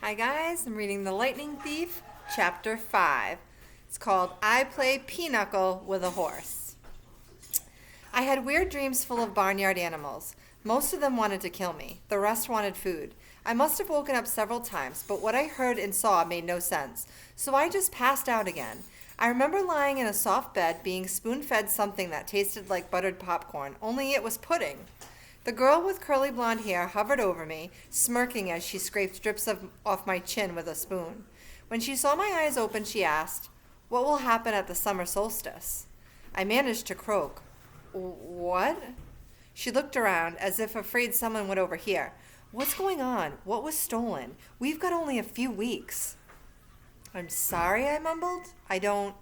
Hi guys, I'm reading The Lightning Thief, Chapter 5. It's called I Play Pinochle with a Horse. I had weird dreams full of barnyard animals. Most of them wanted to kill me. The rest wanted food. I must have woken up several times, but what I heard and saw made no sense. So I just passed out again. I remember lying in a soft bed being spoon-fed something that tasted like buttered popcorn, only it was pudding. The girl with curly blonde hair hovered over me, smirking as she scraped drips off my chin with a spoon. When she saw my eyes open, she asked, "What will happen at the summer solstice?" I managed to croak. "What?" She looked around as if afraid someone would overhear. "What's going on? What was stolen? We've got only a few weeks." "I'm sorry," I mumbled. "I don't..."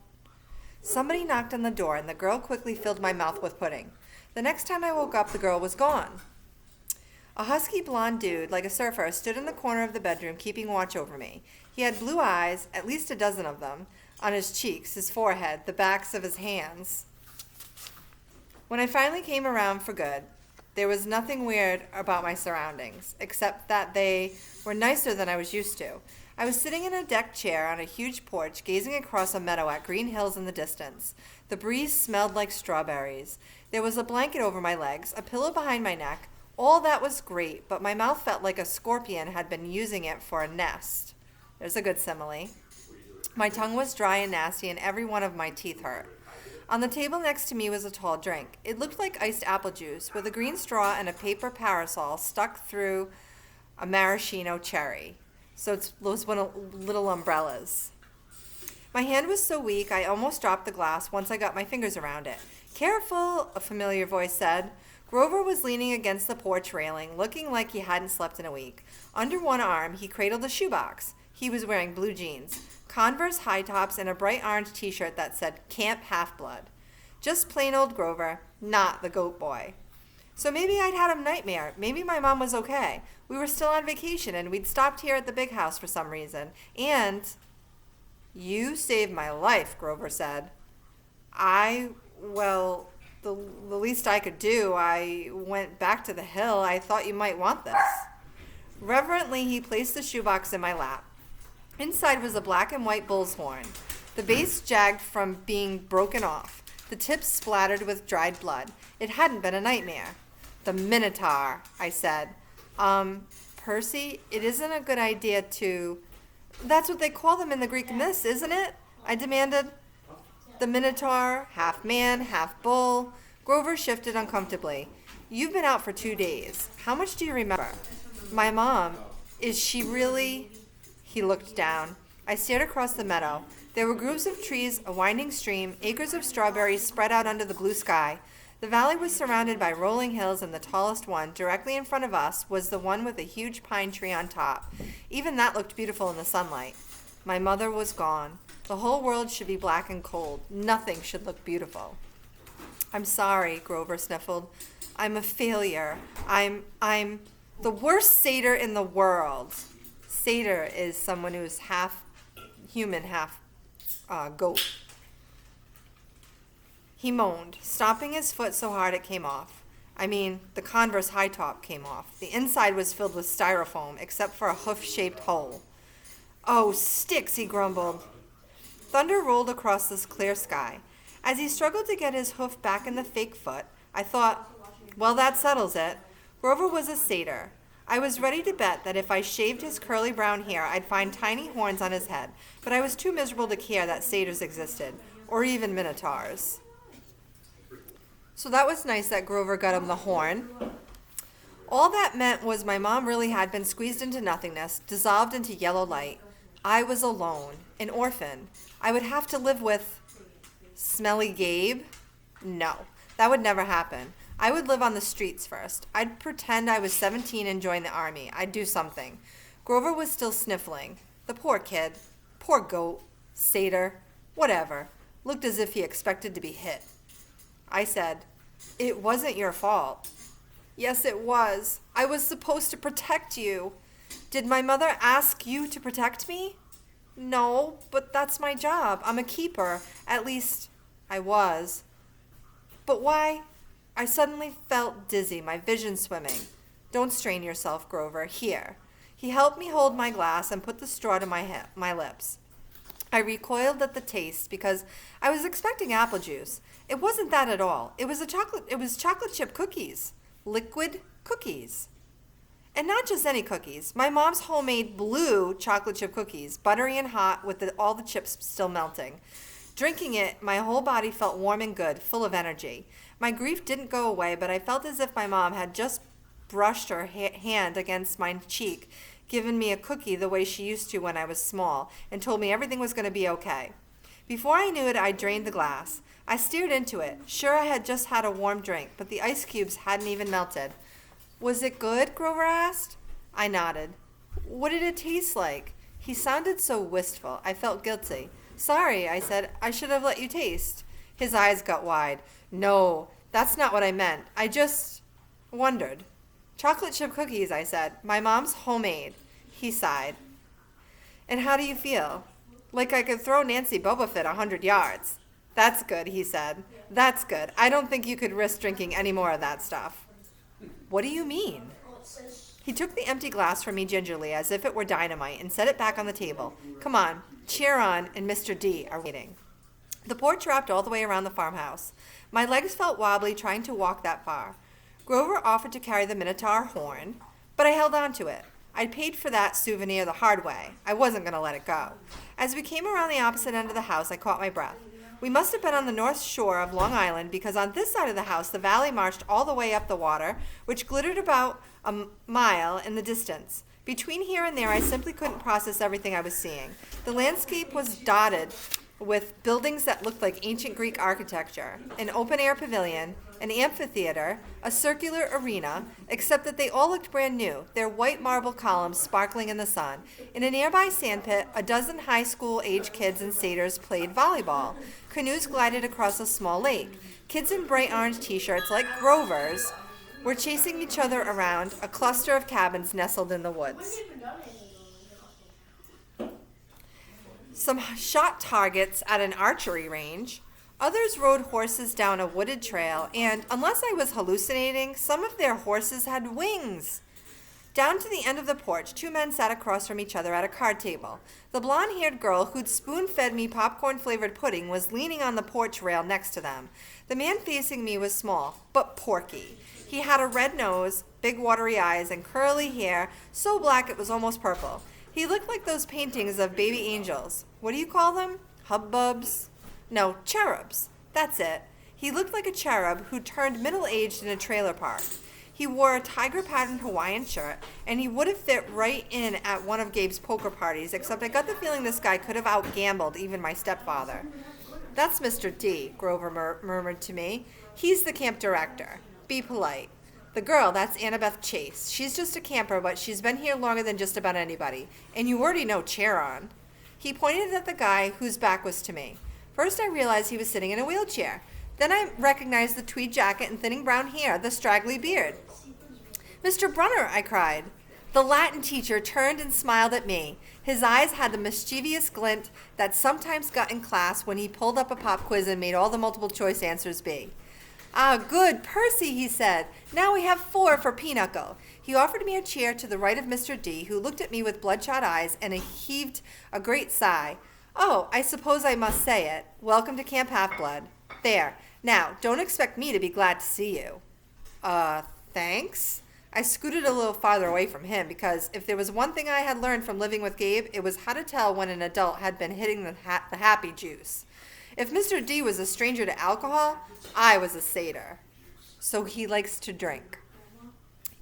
Somebody knocked on the door, and the girl quickly filled my mouth with pudding. The next time I woke up, the girl was gone. A husky blonde dude, like a surfer, stood in the corner of the bedroom, keeping watch over me. He had blue eyes, at least a dozen of them, on his cheeks, his forehead, the backs of his hands. When I finally came around for good, there was nothing weird about my surroundings, except that they were nicer than I was used to. I was sitting in a deck chair on a huge porch, gazing across a meadow at green hills in the distance. The breeze smelled like strawberries. There was a blanket over my legs, a pillow behind my neck. All that was great, but my mouth felt like a scorpion had been using it for a nest. There's a good simile. My tongue was dry and nasty, and every one of my teeth hurt. On the table next to me was a tall drink. It looked like iced apple juice, with a green straw and a paper parasol stuck through a maraschino cherry. So it's those little umbrellas. My hand was so weak I almost dropped the glass once I got my fingers around it. "Careful," a familiar voice said. Grover was leaning against the porch railing, looking like he hadn't slept in a week. Under one arm, he cradled a shoebox. He was wearing blue jeans, Converse high tops, and a bright orange t-shirt that said Camp Half-Blood. Just plain old Grover, not the goat boy. So maybe I'd had a nightmare. Maybe my mom was okay. We were still on vacation, and we'd stopped here at the big house for some reason. And... "You saved my life," Grover said. Well, the least I could do. I went back to the hill. I thought you might want this." Reverently, he placed the shoebox in my lap. Inside was a black and white bull's horn. The base jagged from being broken off. The tips splattered with dried blood. It hadn't been a nightmare. "The Minotaur," I said. Percy, it isn't a good idea to..." "That's what they call them in the Greek myths, isn't it?" I demanded. "The Minotaur, half man, half bull." Grover shifted uncomfortably. "You've been out for 2 days. How much do you remember?" "My mom, is she really..." He looked down. I stared across the meadow. There were groves of trees, a winding stream, acres of strawberries spread out under the blue sky. The valley was surrounded by rolling hills, and the tallest one, directly in front of us, was the one with a huge pine tree on top. Even that looked beautiful in the sunlight. My mother was gone. The whole world should be black and cold. Nothing should look beautiful. "I'm sorry," Grover sniffled. "I'm a failure. I'm the worst satyr in the world." Satyr is someone who's half human, half goat. He moaned, stomping his foot so hard it came off. I mean, the Converse high top came off. The inside was filled with styrofoam, except for a hoof-shaped hole. "Oh, sticks," he grumbled. Thunder rolled across this clear sky. As he struggled to get his hoof back in the fake foot, I thought, well, that settles it. Grover was a satyr. I was ready to bet that if I shaved his curly brown hair, I'd find tiny horns on his head, but I was too miserable to care that satyrs existed, or even minotaurs. So that was nice that Grover got him the horn. All that meant was my mom really had been squeezed into nothingness, dissolved into yellow light. I was alone, an orphan. I would have to live with Smelly Gabe? No, that would never happen. I would live on the streets first. I'd pretend I was 17 and join the army. I'd do something. Grover was still sniffling. The poor kid. Poor goat. Satyr. Whatever. Looked as if he expected to be hit. I said, "It wasn't your fault." "Yes, it was. I was supposed to protect you." "Did my mother ask you to protect me?" "No, but that's my job. I'm a keeper. At least, I was." "But why?" I suddenly felt dizzy, my vision swimming. "Don't strain yourself, Grover. Here." He helped me hold my glass and put the straw to my lips. I recoiled at the taste because I was expecting apple juice. It wasn't that at all. It was chocolate chip cookies. Liquid cookies. And not just any cookies. My mom's homemade blue chocolate chip cookies, buttery and hot with all the chips still melting. Drinking it, my whole body felt warm and good, full of energy. My grief didn't go away, but I felt as if my mom had just brushed her hand against my cheek, given me a cookie the way she used to when I was small, and told me everything was going to be okay. Before I knew it, I drained the glass. I stared into it. Sure, I had just had a warm drink, but the ice cubes hadn't even melted. Was it good? Grover asked. I nodded. What did it taste like? He sounded so wistful. I felt guilty. Sorry, I said. I should have let you taste. His eyes got wide. No, that's not what I meant. I just wondered. Chocolate chip cookies, I said. My mom's homemade. He sighed. And how do you feel? Like I could throw Nancy Boba Fett 100 yards. That's good, he said. That's good. I don't think you could risk drinking any more of that stuff. What do you mean? He took the empty glass from me gingerly as if it were dynamite and set it back on the table. Come on, cheer on, and Mr. D are waiting. The porch wrapped all the way around the farmhouse. My legs felt wobbly trying to walk that far. Grover offered to carry the Minotaur horn, but I held on to it. I'd paid for that souvenir the hard way. I wasn't going to let it go. As we came around the opposite end of the house, I caught my breath. We must have been on the north shore of Long Island because on this side of the house, the valley marched all the way up the water, which glittered about a mile in the distance. Between here and there, I simply couldn't process everything I was seeing. The landscape was dotted with buildings that looked like ancient Greek architecture, an open-air pavilion, an amphitheater, a circular arena, except that they all looked brand new, their white marble columns sparkling in the sun. In a nearby sandpit, a dozen high school-age kids and satyrs played volleyball. Canoes glided across a small lake. Kids in bright orange t-shirts, like Grover's, were chasing each other around a cluster of cabins nestled in the woods. Some shot targets at an archery range. Others rode horses down a wooded trail, and, unless I was hallucinating, some of their horses had wings. Down to the end of the porch, two men sat across from each other at a card table. The blonde-haired girl who'd spoon-fed me popcorn-flavored pudding was leaning on the porch rail next to them. The man facing me was small, but porky. He had a red nose, big watery eyes, and curly hair so black it was almost purple. He looked like those paintings of baby angels. What do you call them? Hubbubs? No, cherubs. That's it. He looked like a cherub who turned middle-aged in a trailer park. He wore a tiger-patterned Hawaiian shirt, and he would have fit right in at one of Gabe's poker parties, except I got the feeling this guy could have out-gambled even my stepfather. That's Mr. D, Grover murmured to me. He's the camp director. Be polite. The girl, that's Annabeth Chase. She's just a camper, but she's been here longer than just about anybody. And you already know Charon. He pointed at the guy whose back was to me. First I realized he was sitting in a wheelchair. Then I recognized the tweed jacket and thinning brown hair, the straggly beard. Mr. Brunner, I cried. The Latin teacher turned and smiled at me. His eyes had the mischievous glint that sometimes got in class when he pulled up a pop quiz and made all the multiple choice answers be. Ah, good, Percy, he said. Now we have 4 for Pinochle. He offered me a chair to the right of Mr. D, who looked at me with bloodshot eyes and heaved a great sigh. Oh, I suppose I must say it. Welcome to Camp Half-Blood. There. Now, don't expect me to be glad to see you. Thanks? I scooted a little farther away from him because if there was one thing I had learned from living with Gabe, it was how to tell when an adult had been hitting the happy juice. If Mr. D was a stranger to alcohol, I was a satyr. So he likes to drink.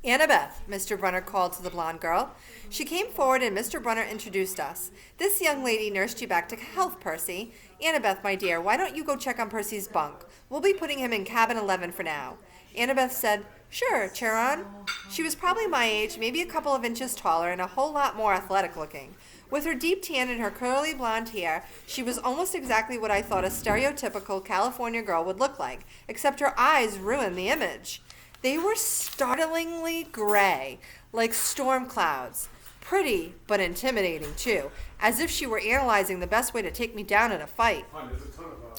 Annabeth, Mr. Brunner called to the blonde girl. She came forward and Mr. Brunner introduced us. This young lady nursed you back to health, Percy. Annabeth, my dear, why don't you go check on Percy's bunk? We'll be putting him in cabin 11 for now. Annabeth said, Sure, Charon. She was probably my age, maybe a couple of inches taller and a whole lot more athletic looking. With her deep tan and her curly blonde hair, she was almost exactly what I thought a stereotypical California girl would look like, except her eyes ruined the image. They were startlingly gray, like storm clouds. Pretty, but intimidating too, as if she were analyzing the best way to take me down in a fight.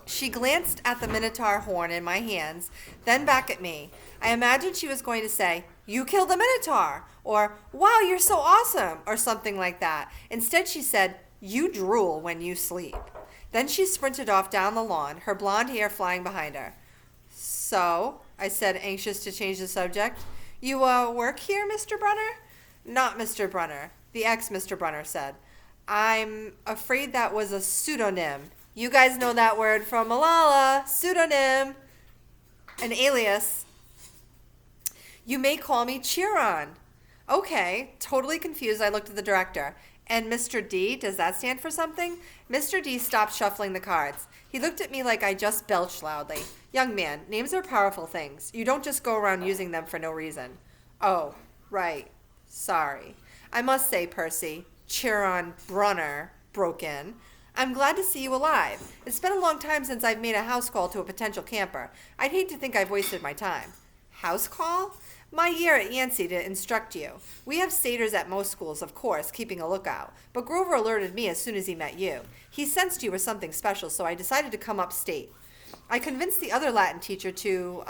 She glanced at the Minotaur horn in my hands, then back at me. I imagined she was going to say, "You killed the Minotaur," or "Wow, you're so awesome," or something like that. Instead, she said, "You drool when you sleep." Then she sprinted off down the lawn, her blonde hair flying behind her. "So," I said, anxious to change the subject, "you work here, Mr. Brunner?" "Not Mr. Brunner," the ex-Mr. Brunner said. "I'm afraid that was a pseudonym. You guys know that word from Malala. Pseudonym. An alias. You may call me Chiron." "Okay." Totally confused, I looked at the director. "And Mr. D, does that stand for something?" Mr. D stopped shuffling the cards. He looked at me like I just belched loudly. "Young man, names are powerful things. You don't just go around using them for no reason." "Oh, right. Sorry. I must say, Percy," Chiron Brunner broke in, "I'm glad to see you alive. It's been a long time since I've made a house call to a potential camper. I'd hate to think I've wasted my time." "House call?" "My year at Yancey to instruct you. We have satyrs at most schools, of course, keeping a lookout. But Grover alerted me as soon as he met you. He sensed you were something special, so I decided to come upstate. I convinced the other Latin teacher to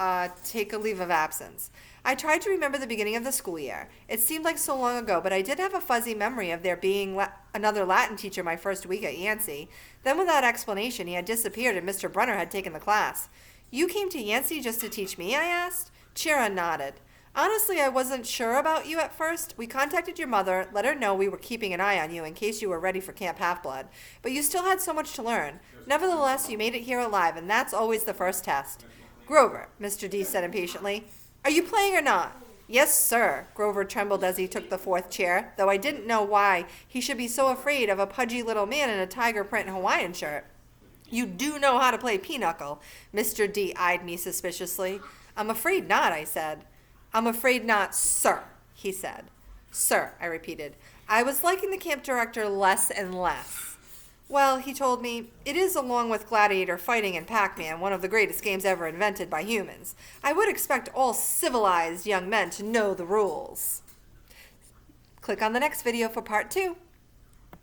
take a leave of absence. I tried to remember the beginning of the school year. It seemed like so long ago, but I did have a fuzzy memory of there being another Latin teacher my first week at Yancey. Then without explanation, he had disappeared and Mr. Brunner had taken the class." "You came to Yancey just to teach me?" I asked. Chiron nodded. "Honestly, I wasn't sure about you at first. We contacted your mother, let her know we were keeping an eye on you in case you were ready for Camp Half-Blood. But you still had so much to learn. Nevertheless, you made it here alive, and that's always the first test." "Grover," Mr. D said impatiently, "are you playing or not?" "Yes, sir." Grover trembled as he took the fourth chair, though I didn't know why he should be so afraid of a pudgy little man in a tiger print Hawaiian shirt. "You do know how to play pinochle." Mr. D eyed me suspiciously. "I'm afraid not," I said. "I'm afraid not, sir," he said. "Sir," I repeated. I was liking the camp director less and less. "Well," he told me, "it is, along with gladiator fighting and Pac-Man, one of the greatest games ever invented by humans. I would expect all civilized young men to know the rules." Click on the next video for part 2.